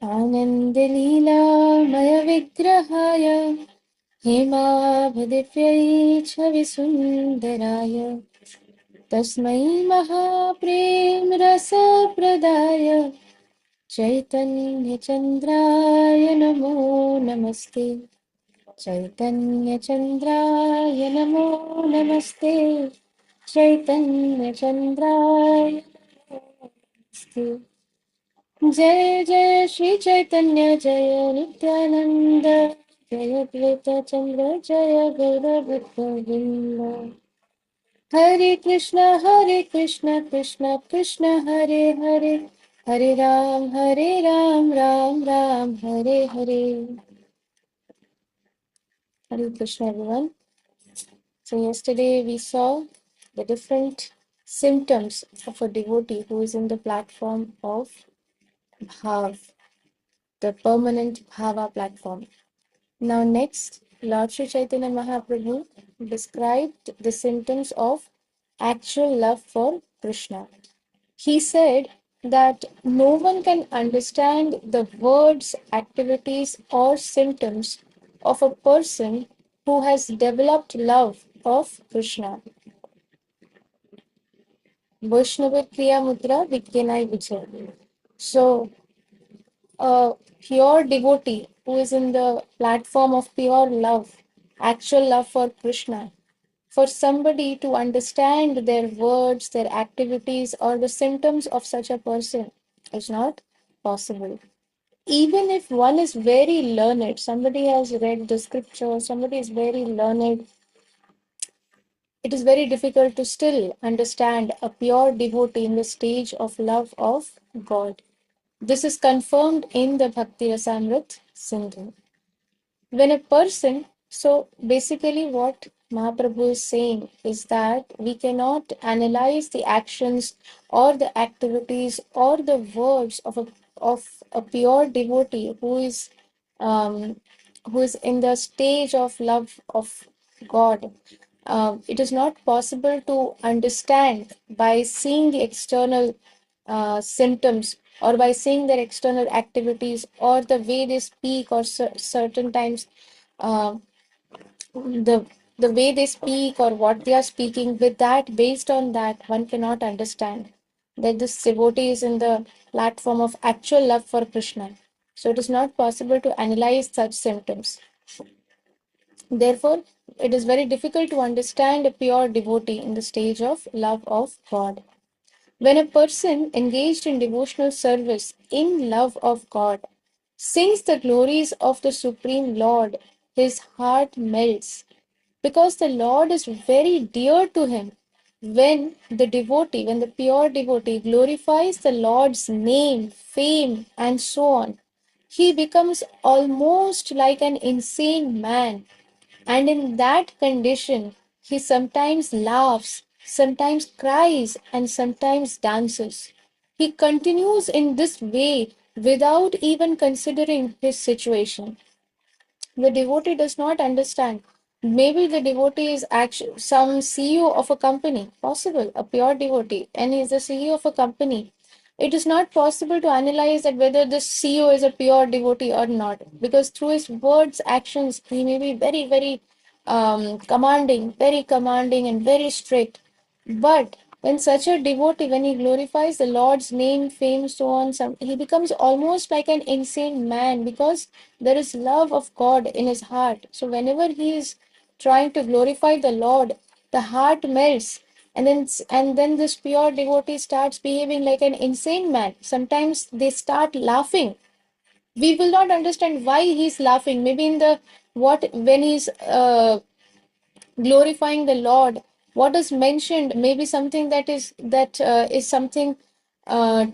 आनन्दलीलामयविग्रहाय हेमाभदिव्यै छविसुन्दराय तस्मै महाप्रेमरसप्रदाय चैतन्यचन्द्राय नमो नमस्ते। चैतन्यचन्द्राय नमो नमस्ते। चैतन्यचन्द्राय नमस्ते। जय जय श्री चैतन्य जय नित्यानंद जय द्वैत चंद्र जय गौरभक्तवृंद। हरे Krishna Krishna Krishna Hare Hare Hare Ram Ram Ram Hare Hare. Hare Krishna everyone. So yesterday we saw the different symptoms of a devotee who is in the platform of Bhav, the permanent Bhava platform. Now next, Lord Sri Chaitanya Mahaprabhu described the symptoms of actual love for Krishna. He said that no one can understand the words, activities, or symptoms of a person who has developed love of Krishna. Vaishnava Kriya Mudra Vikyanai Vijay. So, a pure devotee who is in the platform of pure love, actual love for Krishna, for somebody to understand their words, their activities, or the symptoms of such a person is not possible. Even if one is very learned, somebody has read the scripture, somebody is very learned, it is very difficult to still understand a pure devotee in the stage of love of God. This is confirmed in the Bhakti Rasamrit Sindhu. When a person, so basically what Mahaprabhu is saying is that we cannot analyze the actions or the activities or the words of a pure devotee um, who is in the stage of love of God. It is not possible to understand by seeing the external symptoms or by seeing their external activities or the way they speak or certain times uh, the the way they speak or what they are speaking. With that, based on that, one cannot understand that this devotee is in the platform of actual love for Krishna. So it is not possible to analyze such symptoms. Therefore, it is very difficult to understand a pure devotee in the stage of love of God. When a person engaged in devotional service in love of God sings the glories of the Supreme Lord, his heart melts because the Lord is very dear to him. When the pure devotee glorifies the Lord's name, fame, and so on, he becomes almost like an insane man, and in that condition, he sometimes laughs, sometimes cries, and sometimes dances. He continues in this way without even considering his situation. The devotee does not understand. Maybe the devotee is actually some CEO of a company, possible, a pure devotee, and he is the CEO of a company. It is not possible to analyze that whether this CEO is a pure devotee or not, because through his words, actions, he may be very commanding, and very strict. But when such a devotee, when he glorifies the Lord's name, fame, so on, he becomes almost like an insane man because there is love of God in his heart. So whenever he is trying to glorify the Lord, the heart melts, and then this pure devotee starts behaving like an insane man. Sometimes they start laughing. We will not understand why he's laughing. Maybe in the what when he's glorifying the Lord, what is mentioned maybe something that is something uh,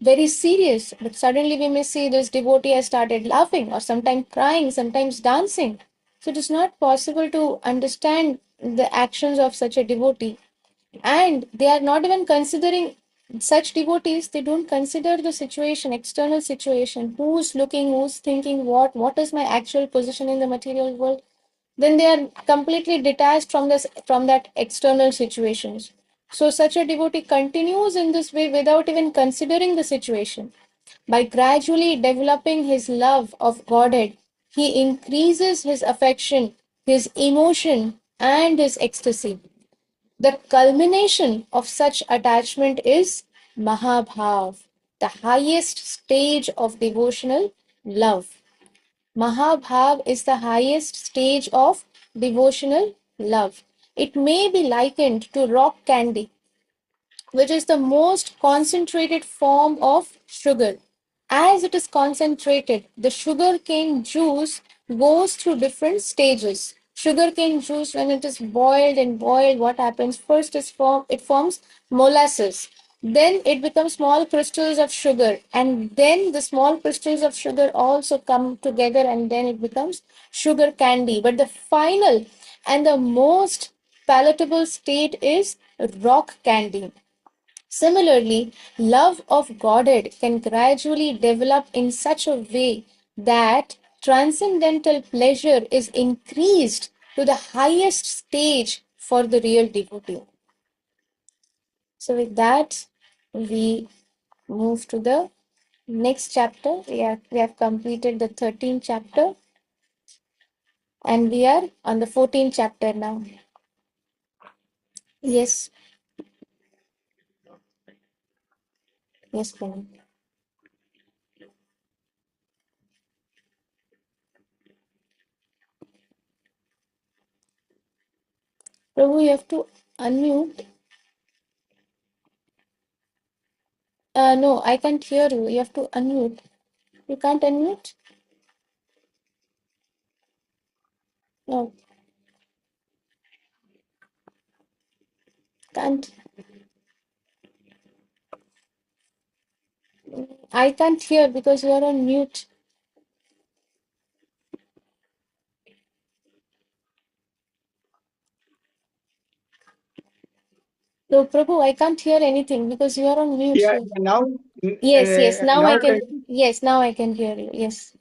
very serious, but suddenly we may see this devotee has started laughing or sometimes crying, sometimes dancing. So it is not possible to understand the actions of such a devotee, and they are not even considering such devotees. They don't consider the situation, external situation, who's looking, who's thinking, what is my actual position in the material world. Then they are completely detached from that external situations. So such a devotee continues in this way without even considering the situation. By gradually developing his love of Godhead, he increases his affection, his emotion, and his ecstasy. The culmination of such attachment is Mahabhav, the highest stage of devotional love. Mahabhav is the highest stage of devotional love. It may be likened to rock candy, which is the most concentrated form of sugar. As it is concentrated, the sugarcane juice goes through different stages. Sugarcane juice, when it is boiled and boiled, what happens? First is it forms molasses. Then it becomes small crystals of sugar, and then the small crystals of sugar also come together, and then it becomes sugar candy. But the final and the most palatable state is rock candy. Similarly, love of Godhead can gradually develop in such a way that transcendental pleasure is increased to the highest stage for the real devotee. So, with that, we move to the next chapter. We have completed the 13th chapter, and we are on the 14th chapter now. Yes, yes, Pranav. Prabhu, you have to unmute. No, I can't hear you. You have to unmute. You can't unmute? No, can't. I can't hear because you are on mute. No, Prabhu, I can't hear anything because you are on mute. Yeah, So now, yes, yes. Now now I can. Yes, now I can hear you. Yes.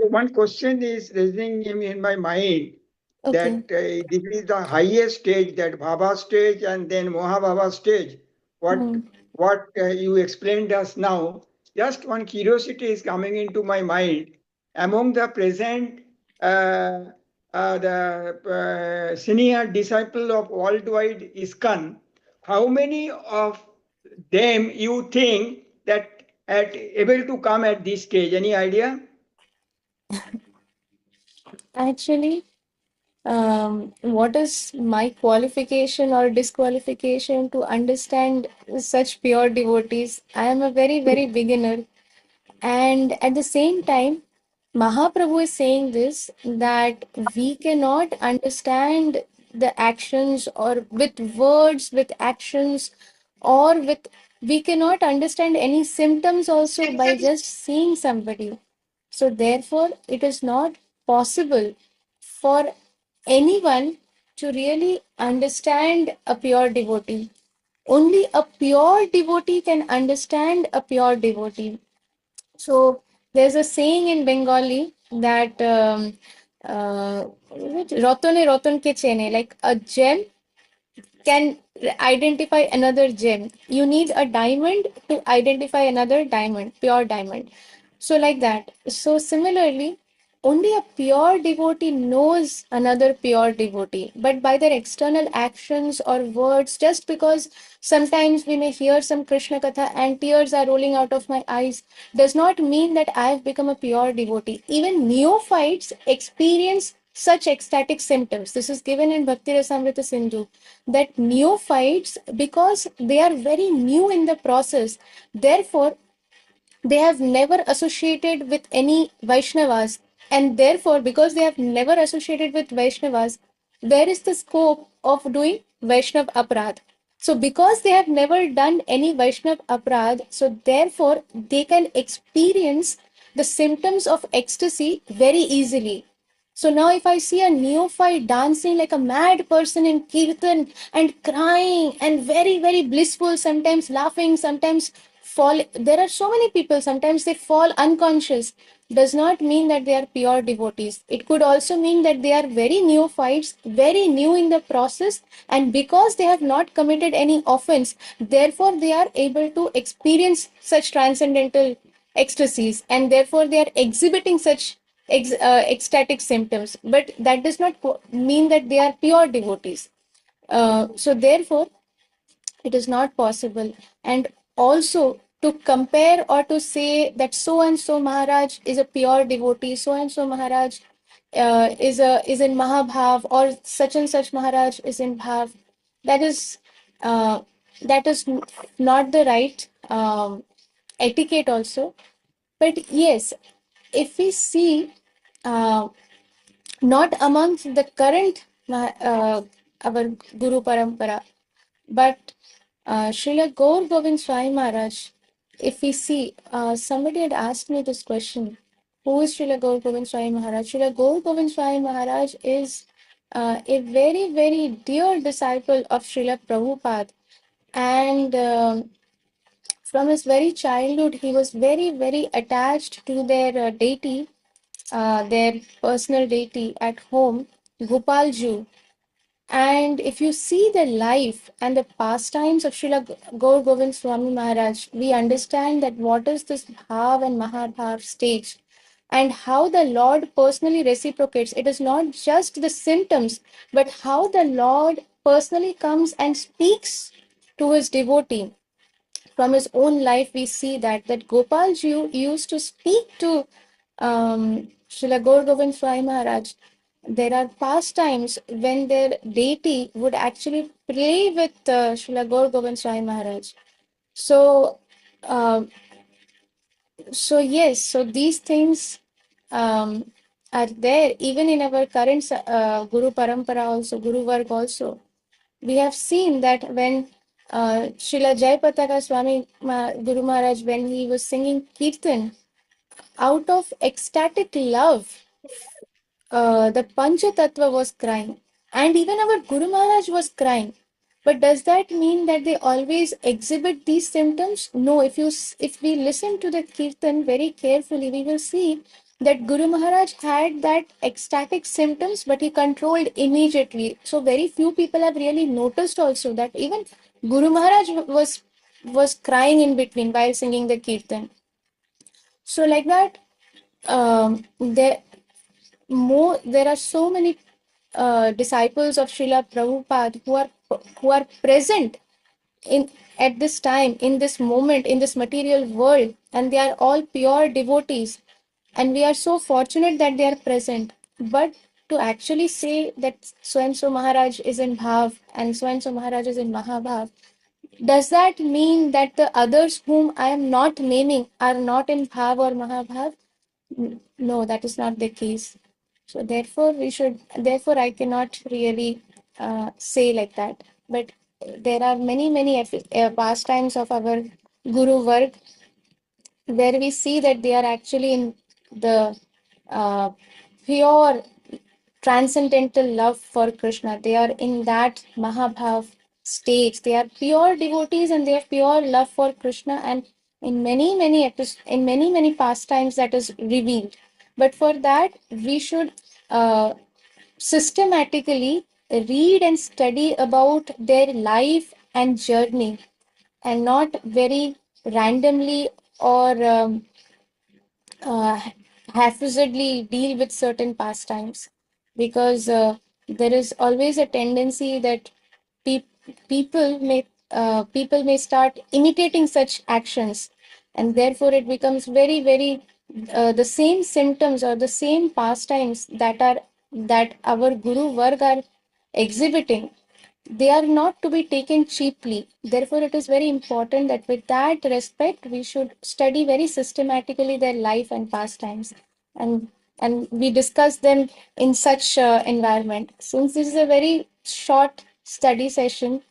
one question is raising in my mind that Okay. this is the highest stage, that Bhava stage and then Mohabhava stage. Hmm. What you explained us now, just one curiosity is coming into my mind. Among the present, uh, the senior disciple of worldwide ISKCON, how many of them you think that able to come at this stage? Any idea? Actually, what is my qualification or disqualification to understand such pure devotees? I am a very, very beginner. And at the same time, Mahaprabhu is saying this that we cannot understand the actions or with words, with actions, or with we cannot understand any symptoms also by just seeing somebody. So, therefore, it is not possible for anyone to really understand a pure devotee. Only a pure devotee can understand a pure devotee. So there's a saying in Bengali that rotone roton ke chene, like a gem can identify another gem. You need a diamond to identify another diamond, pure diamond. So, like that. So, similarly, only a pure devotee knows another pure devotee, but by their external actions or words, just because sometimes we may hear some Krishna Katha and tears are rolling out of my eyes, does not mean that I have become a pure devotee. Even neophytes experience such ecstatic symptoms. This is given in Bhakti Rasamrita Sindhu, that neophytes, because they are very new in the process, therefore they have never associated with any Vaishnavas, and therefore, because they have never associated with Vaishnavas, there is the scope of doing Vaishnav Aparadh. So, because they have never done any Vaishnav Aparadh, so therefore they can experience the symptoms of ecstasy very easily. So now, if I see a neophyte dancing like a mad person in kirtan and crying and very, very blissful, sometimes laughing, sometimes fall, there are so many people, sometimes they fall unconscious, does not mean that they are pure devotees. It could also mean that they are very neophytes, very new in the process, and because they have not committed any offense, therefore they are able to experience such transcendental ecstasies, and therefore they are exhibiting such ecstatic symptoms. But that does not mean that they are pure devotees. So therefore, it is not possible. And also, to compare or to say that so and so Maharaj is a pure devotee, so and so Maharaj is in Mahabhav, or such and such Maharaj is in Bhav, that is uh, not the right etiquette also. But yes, if we see, uh, not amongst the current our Guru Parampara, but Srila Gaur Govind Swami Maharaj, if we see, somebody had asked me this question: who is Srila Gaur Govind Swami Maharaj? Srila Gaur Govind Swami Maharaj is a very, very dear disciple of Srila Prabhupada. And from his very childhood, he was very, very attached to their deity, their personal deity at home, Gopalju. And if you see the life and the pastimes of Srila Gaur Govind Swami Maharaj, we understand that what is this Bhav and Mahabhav stage, and how the Lord personally reciprocates. It is not just the symptoms, but how the Lord personally comes and speaks to his devotee. From his own life, we see that Gopalji used to speak to Srila Gaur Govind Swami Maharaj. There are pastimes when their deity would actually play with Srila Gaur Govind Swami Maharaj. So, uh, so yes, so these things are there even in our current Guru Parampara also, Guru Varg also. We have seen that when Srila Jayapataka Swami Guru Maharaj, when he was singing Kirtan, out of ecstatic love, the Pancha Tattva was crying, and even our Guru Maharaj was crying. But does that mean that they always exhibit these symptoms? No. If we listen to the Kirtan very carefully, we will see that Guru Maharaj had that ecstatic symptoms, but he controlled immediately. So very few people have really noticed also that even Guru Maharaj was crying in between while singing the Kirtan. So like that, there are so many disciples of Srila Prabhupada who are present in at this time, in this moment, in this material world, and they are all pure devotees, and we are so fortunate that they are present. But to actually say that so and so Maharaj is in Bhav and so and so Maharaj is in Mahabhav, does that mean that the others whom I am not naming are not in Bhav or Mahabhav? No, that is not the case. So therefore, I cannot really say like that. But there are many, many pastimes of our Guru work where we see that they are actually in the uh, pure transcendental love for Krishna. They are in that Mahabhav stage. They are pure devotees and they have pure love for Krishna. And in many many pastimes that is revealed. But for that, we should uh, systematically read and study about their life and journey, and not very randomly or uh, haphazardly deal with certain pastimes, because there is always a tendency that people may start imitating such actions, and therefore it becomes very very the same symptoms or the same pastimes that our Guru Varg are exhibiting, they are not to be taken cheaply. Therefore, it is very important that with that respect, we should study very systematically their life and pastimes, and we discuss them in such environment. Since this is a very short study session,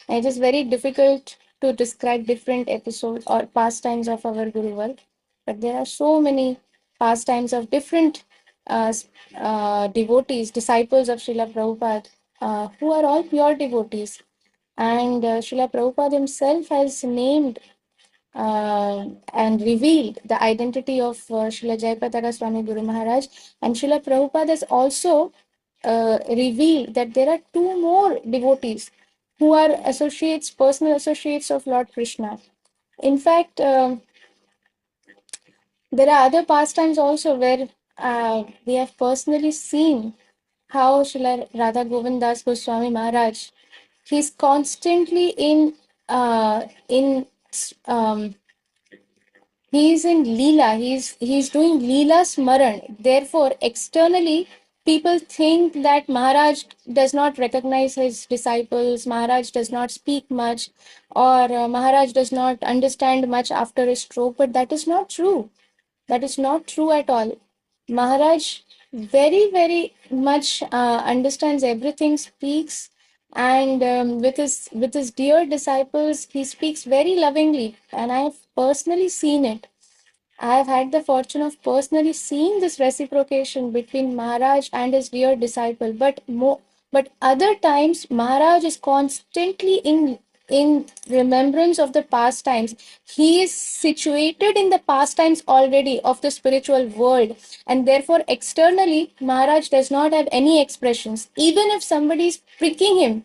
it is very difficult to describe different episodes or pastimes of our Guru work. But there are so many pastimes of different uh, devotees, disciples of Srila Prabhupada, who are all pure devotees. And Srila Prabhupada himself has named and revealed the identity of Srila Jayapataka Swami Guru Maharaj. And Srila Prabhupada has also revealed that there are two more devotees who are associates, personal associates of Lord Krishna. In fact, There are other pastimes also where we have personally seen how Srila Radha Govind Das Goswami Maharaj, he's constantly in um, he's in Leela. He's doing Leela Smaran. Therefore, externally, people think that Maharaj does not recognize his disciples, Maharaj does not speak much, or Maharaj does not understand much after his stroke. But that is not true. That is not true at all. Maharaj very, very much understands everything, speaks, and with his dear disciples, he speaks very lovingly, and I have personally seen it. I have had the fortune of personally seeing this reciprocation between Maharaj and his dear disciple. But other times Maharaj is constantly in remembrance of the past times. He is situated in the past times already of the spiritual world, and therefore externally Maharaj does not have any expressions. Even if somebody is pricking him,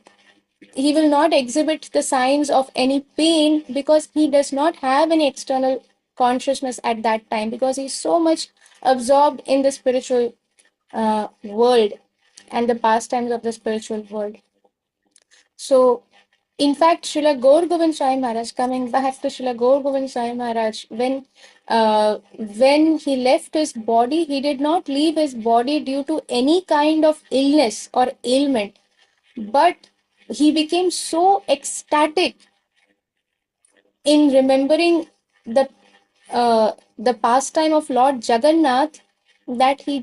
he will not exhibit the signs of any pain because he does not have any external consciousness at that time, because he's so much absorbed in the spiritual world and the pastimes of the spiritual world. So, in fact, Srila Gaur Govind Sai Maharaj, coming back to Srila Gaur Govind Sai Maharaj, when he left his body, he did not leave his body due to any kind of illness or ailment, but he became so ecstatic in remembering the the pastime of Lord Jagannath that he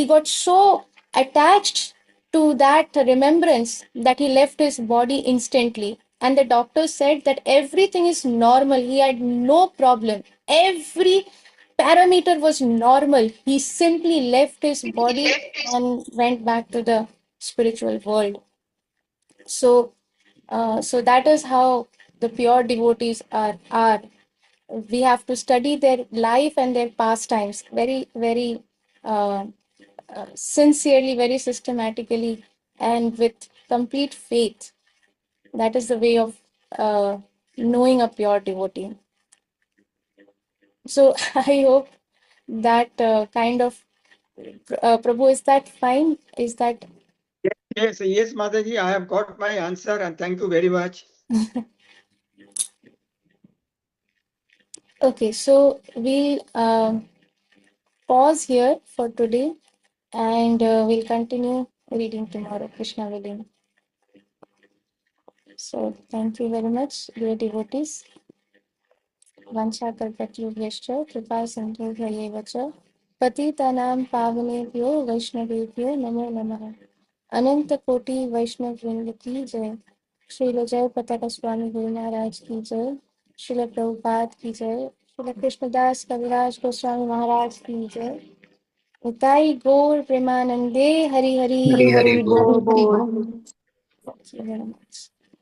got so attached to that remembrance that he left his body instantly. And the doctor said that everything is normal. He had no problem. Every parameter was normal. He simply left his body and went back to the spiritual world. So, so that is how the pure devotees are. We have to study their life and their pastimes very, very uh, sincerely, very systematically, and with complete faith. That is the way of knowing a pure devotee. So I hope that kind of Prabhu, is that fine? Is that Yes, yes, Mataji, I have got my answer and thank you very much. okay? So we'll pause here for today, and we'll continue reading tomorrow, Krishna willing. So thank you very much, dear devotees. वंशाकल्पतरुभ्यश्च कृपा सिन्धुभ्येव च पतितानां पावनेभ्यो वैष्णवेभ्यो नमो नमः। अनंत कोटि वैष्णव वृंद की जय। श्रील जय पताका स्वामी गुरु महाराज की जय। श्रील प्रभुपाद की जय। श्रील कृष्णदास कविराज गोस्वामी महाराज की जय। निताई गौर प्रेमानंदे हरि हरि हरि हरि बोल बोल। बोल बोल। Thank you very much.